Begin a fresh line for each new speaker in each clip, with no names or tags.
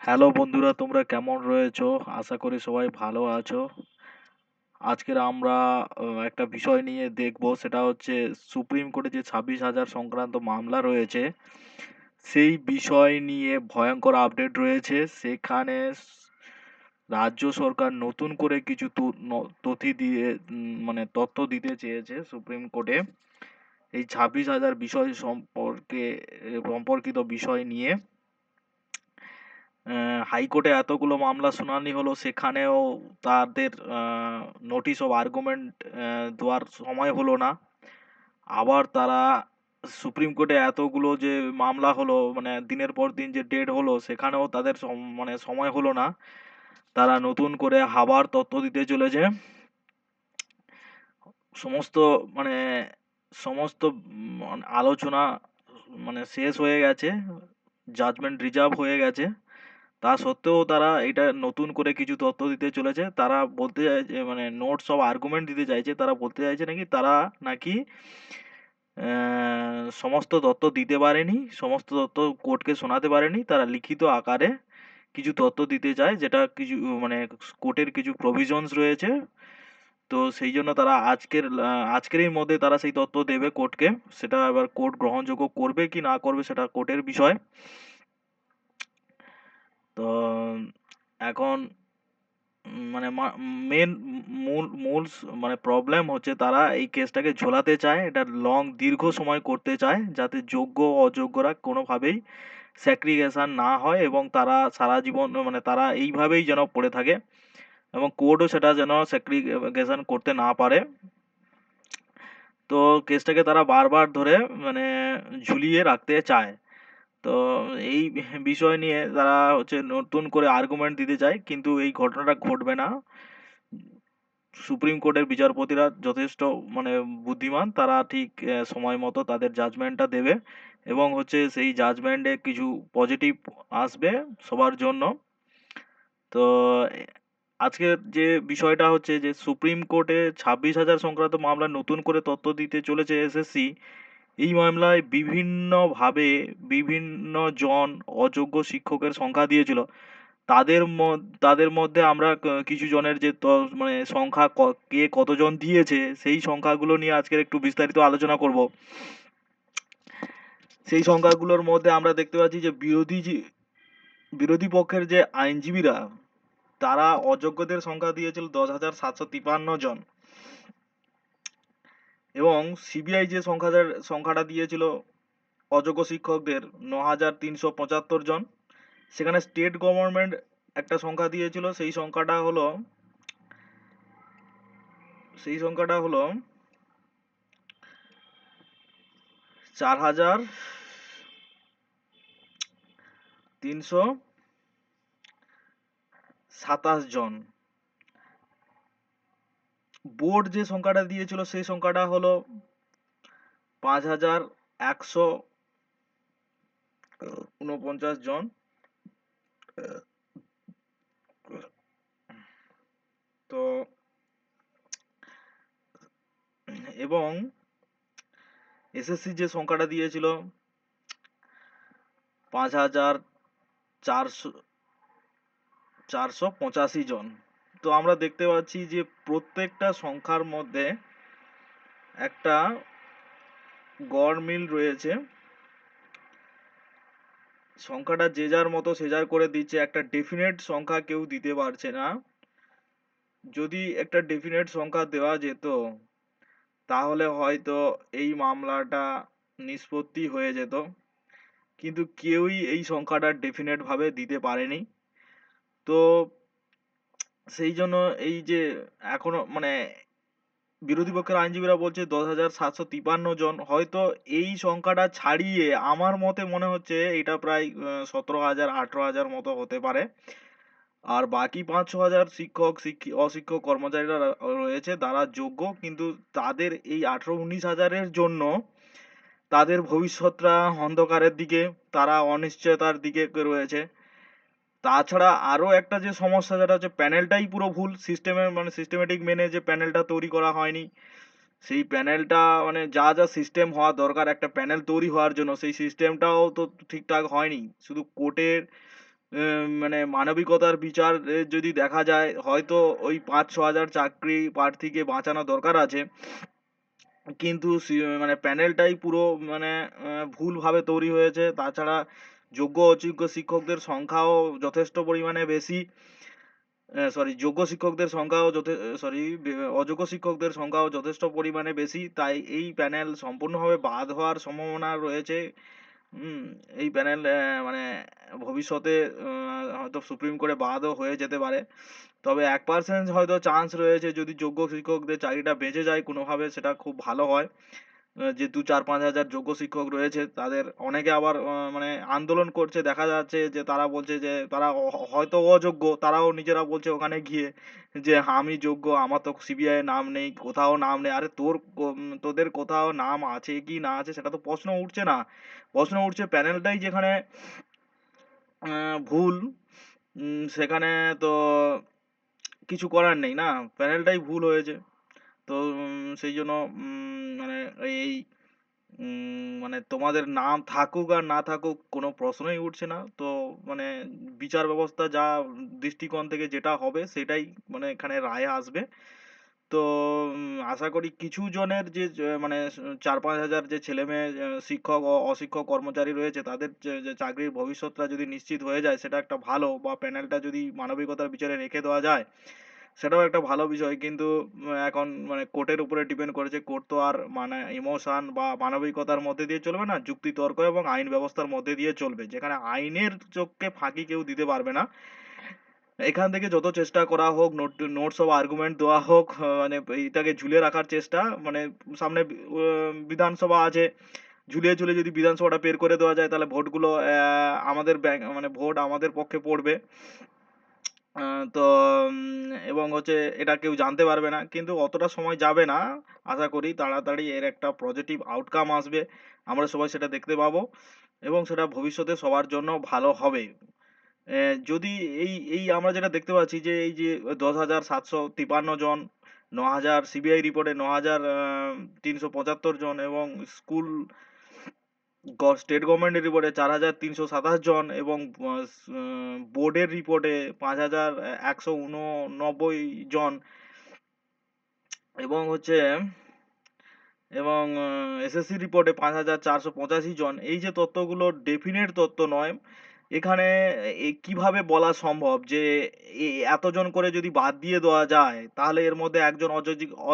Hello বন্ধুরা, তোমরা কেমন রয়েছো? আশা করি সবাই ভালো আছো। আজকের আমরা একটা বিষয় নিয়ে দেখবো, সেটা হচ্ছে সুপ্রিম কোর্টে যে 26,000 সংক্রান্ত মামলা রয়েছে সেই বিষয় নিয়ে ভয়ঙ্কর আপডেট রয়েছে। সেখানে রাজ্য সরকার নতুন করে কিছু তথ্য দিয়ে তথ্য দিতে চেয়েছে সুপ্রিম কোর্টে এই 26,000 বিষয় সম্পর্কিত বিষয় নিয়ে। হাইকোর্টে এতগুলো মামলা শুনানি হলো, সেখানেও তাদের নোটিশ অফ আর্গুমেন্ট দেওয়ার সময় হলো না। আবার তারা সুপ্রিম কোর্টে এতগুলো যে মামলা হলো, দিনের পর দিন যে ডেট হলো, সেখানেও তাদের সময় হলো না। তারা নতুন করে আবার তথ্য দিতে চলেছে। সমস্ত মানে সমস্ত আলোচনা শেষ হয়ে গেছে, জাজমেন্ট রিজার্ভ হয়ে গেছে। তা সত্ত্বেও তারা এটা নতুন করে কিছু তথ্য দিতে চলেছে। তারা বলতে চাইছে, নোটস অফ আর্গুমেন্ট দিতে চাইছে। তারা বলতে চাইছে নাকি তারা নাকি সমস্ত তথ্য দিতে পারেনি, সমস্ত তথ্য কোর্টকে শোনাতে পারেনি। তারা লিখিত আকারে কিছু তথ্য দিতে চায়, যেটা কিছু কোর্টের কিছু প্রভিশনস রয়েছে। তো সেই জন্য তারা আজকেরই মধ্যে তারা সেই তথ্য দেবে কোর্টকে। সেটা এবার কোর্ট গ্রহণযোগ্য করবে কি না করবে সেটা কোর্টের বিষয়। তো এখন মেন মূল মূল প্রবলেম হচ্ছে তারা এই কেসটাকে ঝোলাতে চায়, এটা দীর্ঘ সময় করতে চায়, যাতে যোগ্য অযোগ্যরা কোনোভাবেই স্যাক্রিফিকেশন না হয় এবং তারা সারা জীবন তারা এইভাবেই যেন পড়ে থাকে এবং কোর্টও সেটা যেন স্যাক্রিফিকেশন করতে না পারে। তো কেসটাকে তারা বারবার ধরে ঝুলিয়ে রাখতে চায়। তো এই বিষয় নিয়ে তারা হচ্ছে নতুন করে আর্গুমেন্ট দিতে চায়, কিন্তু এই ঘটনাটা ঘটবে না। সুপ্রিম কোর্টের বিচারপতিরা যথেষ্ট বুদ্ধিমান। তারা ঠিক সময় মতো তাদের জাজমেন্টটা দেবে এবং হচ্ছে সেই জাজমেন্টে কিছু পজিটিভ আসবে সবার জন্য। তো আজকের যে বিষয়টা হচ্ছে যে সুপ্রিম কোর্টে 26,000 সংক্রান্ত মামলা নতুন করে তথ্য দিতে চলেছে এসএসসি। এই মামলায় বিভিন্নভাবে বিভিন্ন জন অযোগ্য শিক্ষকের সংখ্যা দিয়েছিল। তাদের মধ্যে আমরা কিছু জনের যে সংখ্যা কে কতজন দিয়েছে সেই সংখ্যাগুলো নিয়ে আজকের একটু বিস্তারিত আলোচনা করব। সেই সংখ্যাগুলোর মধ্যে আমরা দেখতে পাচ্ছি যে বিরোধী পক্ষের যে আইনজীবীরা, তারা অযোগ্যদের সংখ্যা দিয়েছিল 10,753 জন এবং সিবিআই যে সংখ্যাটা দিয়েছিল অযোগ্য শিক্ষকদের 9,375 জন। সেখানে স্টেট গভর্নমেন্ট একটা সংখ্যা দিয়েছিল, সেই সংখ্যাটা হলো 4,327 জন। বোর্ড যে সংখ্যাটা দিয়েছিল সেই সংখ্যাটা হলো 5,149 জন। তো এবং এসএসসি যে সংখ্যাটা দিয়েছিল 5,485 জন। তো আমরা দেখতে পাচ্ছি যে প্রত্যেকটা সংখ্যার মধ্যে একটা গড়মিল রয়েছে। সংখ্যাটা যে যার মতো সে যার করে দিচ্ছে, একটা ডেফিনেট সংখ্যা কেউ দিতে পারছে না। যদি একটা ডেফিনেট সংখ্যা দেওয়া যেত তাহলে হয়তো এই মামলাটা নিষ্পত্তি হয়ে যেত, কিন্তু কেউই এই সংখ্যাটা ডেফিনেট ভাবে দিতে পারেনি। তো সেই জন্য এই যে এখনো বিরোধী পক্ষের আইনজীবীরা বলছে 10,753 জন। হয়তো এই সংখ্যাটা ছাড়িয়ে আমার মতে মনে হচ্ছে এটা প্রায় 17,000 18,000 মতো হতে পারে। আর বাকি 5-6,000 অশিক্ষক কর্মচারীরা রয়েছে, তারা যোগ্য, কিন্তু তাদের এই 18-19,000-এর জন্য তাদের ভবিষ্যৎটা অন্ধকারের দিকে, তারা অনিশ্চয়তার দিকে রয়েছে। তাছাড়া আরও একটা যে সমস্যা, যেটা হচ্ছে প্যানেলটাই পুরো ভুল। সিস্টেমেটিক মেনে যে প্যানেলটা তৈরি করা হয়নি, সেই প্যানেলটা যা যা সিস্টেম হওয়া দরকার একটা প্যানেল তৈরি হওয়ার জন্য, সেই সিস্টেমটাও তো ঠিকঠাক হয়নি। শুধু কোর্টের মানে মানবিকতার বিচার যদি দেখা যায় হয়তো ওই ৫-৬ হাজার চাকরি প্রার্থীকে বাঁচানো দরকার আছে। কিন্তু মানে প্যানেলটাই পুরো মানে ভুলভাবে তৈরি হয়েছে। তাছাড়া যোগ্য অযোগ্য শিক্ষকদের সংখ্যাও যথেষ্ট পরিমাণে বেশি। যোগ্য শিক্ষকদের সংখ্যাও অযোগ্য শিক্ষকদের সংখ্যাও যথেষ্ট পরিমাণে বেশি। তাই এই প্যানেল সম্পূর্ণভাবে বাদ হওয়ার সম্ভাবনা রয়েছে। হুম, এই প্যানেল মানে ভবিষ্যতে হয়তো সুপ্রিম কোর্টে বাদও হয়ে যেতে পারে। তবে 1% হয়তো চান্স রয়েছে, যদি যোগ্য শিক্ষকদের চাকরিটা বেঁচে যায় কোনোভাবে, সেটা খুব ভালো হয়। যে ২-৪-৫ হাজার যোগ্য শিক্ষক রয়েছে তাদের অনেকে আবার মানে আন্দোলন করছে, দেখা যাচ্ছে যে তারা বলছে যে তারা হয়তো অযোগ্য, তারাও নিজেরা বলছে ওখানে গিয়ে যে আমি যোগ্য, আমার তো সিবিআই নাম নেই, কোথাও নাম নেই। আরে তোদের কোথাও নাম আছে কি না আছে সেটা তো প্রশ্ন উঠছে না। প্রশ্ন উঠছে প্যানেলটাই যেখানে ভুল, সেখানে তো কিছু করার নেই না, প্যানেলটাই ভুল হয়েছে। তো সেই জন্য মানে এই মানে তোমাদের নাম থাকুক আর না থাকুক কোনো প্রশ্নই উঠছে না। তো মানে বিচার ব্যবস্থা যা দৃষ্টিকোণ থেকে যেটা হবে সেটাই মানে এখানে রায় আসবে। তো আশা করি কিছু জনের মানে ৪-৫ হাজার যে ছেলেমেয়ে শিক্ষক ও অশিক্ষক কর্মচারী রয়েছে তাদের যে চাকরির ভবিষ্যৎটা যদি নিশ্চিত হয়ে যায় সেটা একটা ভালো, বা প্যানেলটা যদি মানবিকতার বিচারে রেখে দেওয়া যায় সেটাও একটা ভালো বিষয়। কিন্তু এখন মানে কোর্টের উপরে ডিপেন্ড করেছে। কোর্ট তো আর মানে ইমোশন বা মানবিকতার মধ্যে দিয়ে চলবে না, যুক্তি তর্ক এবং আইন ব্যবস্থার মধ্যে দিয়ে চলবে, যেখানে আইনের চোখকে ফাঁকি কেউ দিতে পারবে না। এখান থেকে যত চেষ্টা করা হোক, নোটস অফ আর্গুমেন্ট দেওয়া হোক, মানে এইটাকে ঝুলিয়ে রাখার চেষ্টা, মানে সামনে বিধানসভা আছে, ঝুলিয়ে ঝুলিয়ে যদি বিধানসভাটা বের করে দেওয়া যায় তাহলে ভোটগুলো আমাদের ব্যাংক মানে ভোট আমাদের পক্ষে পড়বে। তো এবং হচ্ছে এটা কেউ জানতে পারবে না। কিন্তু অতটা সময় যাবে না। আশা করি তাড়াতাড়ি এর একটা পজিটিভ আউটকাম আসবে। আমরা সবাই সেটা দেখতে পাবো এবং সেটা ভবিষ্যতে সবার জন্য ভালো হবে। যদি এই আমরা যেটা দেখতে পাচ্ছি যে এই যে ১০,৭৫৩ জন, ৯,০০০ সিবিআই রিপোর্টে ৯,০০০ ৩৭৫ জন, এবং স্কুল স্টেট গভর্নমেন্টের রিপোর্টে ৪,৩২৭ জন, এবং বোর্ডের রিপোর্টে ৫,১৮৯ জন, এবং হচ্ছে এবং এসএসসি রিপোর্টে ৫,৪৮৫ জন। এই যে তথ্যগুলো ডেফিনেট তথ্য নয়। এখানে কিভাবে বলা সম্ভব যে এতজন করে যদি বাদ দিয়ে দেওয়া যায় তাহলে এর মধ্যে একজন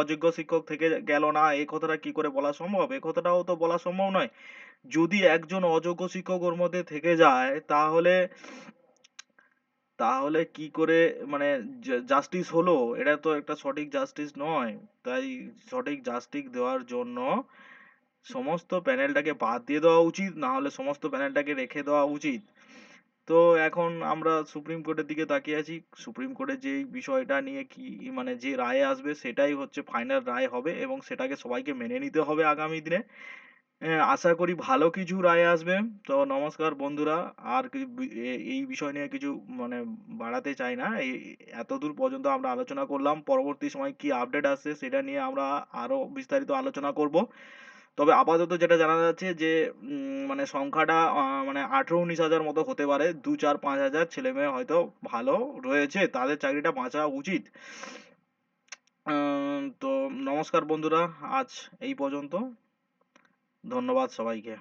অযোগ্য শিক্ষক থেকে গেল না, এই কথাটা কি করে বলা সম্ভব? এ কথাটাও তো বলা সম্ভব নয়। যদি একজন অযোগ্য শিক্ষক ওর মধ্যে থেকে যায় তাহলে তাহলে কি করে মানে জাস্টিস হলো? এটা তো একটা সঠিক জাস্টিস নয়। তাই সঠিক জাস্টিস দেওয়ার জন্য সমস্ত প্যানেলটাকে বাদ দিয়ে দেওয়া উচিত, না হলে সমস্ত প্যানেলটাকে রেখে দেওয়া উচিত। তো এখন আমরা সুপ্রিম কোর্টের দিকে তাকিয়ে আছি। সুপ্রিম কোর্টে যে বিষয়টা নিয়ে কি মানে যে রায় আসবে সেটাই হচ্ছে ফাইনাল রায় হবে, এবং সেটাকে সবাইকে মেনে নিতে হবে আগামী দিনে। আশা করি ভালো কিছু রায় আসবে। তো নমস্কার বন্ধুরা। আর এই বিষয় নিয়ে কিছু মানে বাড়াতে চাই না। এতদূর পর্যন্ত আমরা আলোচনা করলাম। পরবর্তী সময়ে কি আপডেট আসছে সেটা নিয়ে আমরা আরো বিস্তারিত আলোচনা করব। তবে আপাতত যেটা জানা যাচ্ছে যে মানে সংখ্যাটা মানে ১৮-১৯ হাজার মতো হতে পারে। ২-৪-৫ হাজার ছেলেমেয়ে হয়তো ভালো রয়েছে, তাদের চাকরিটা বাঁচা উচিত। তো নমস্কার বন্ধুরা, আজ এই পর্যন্ত। ধন্যবাদ সবাইকে।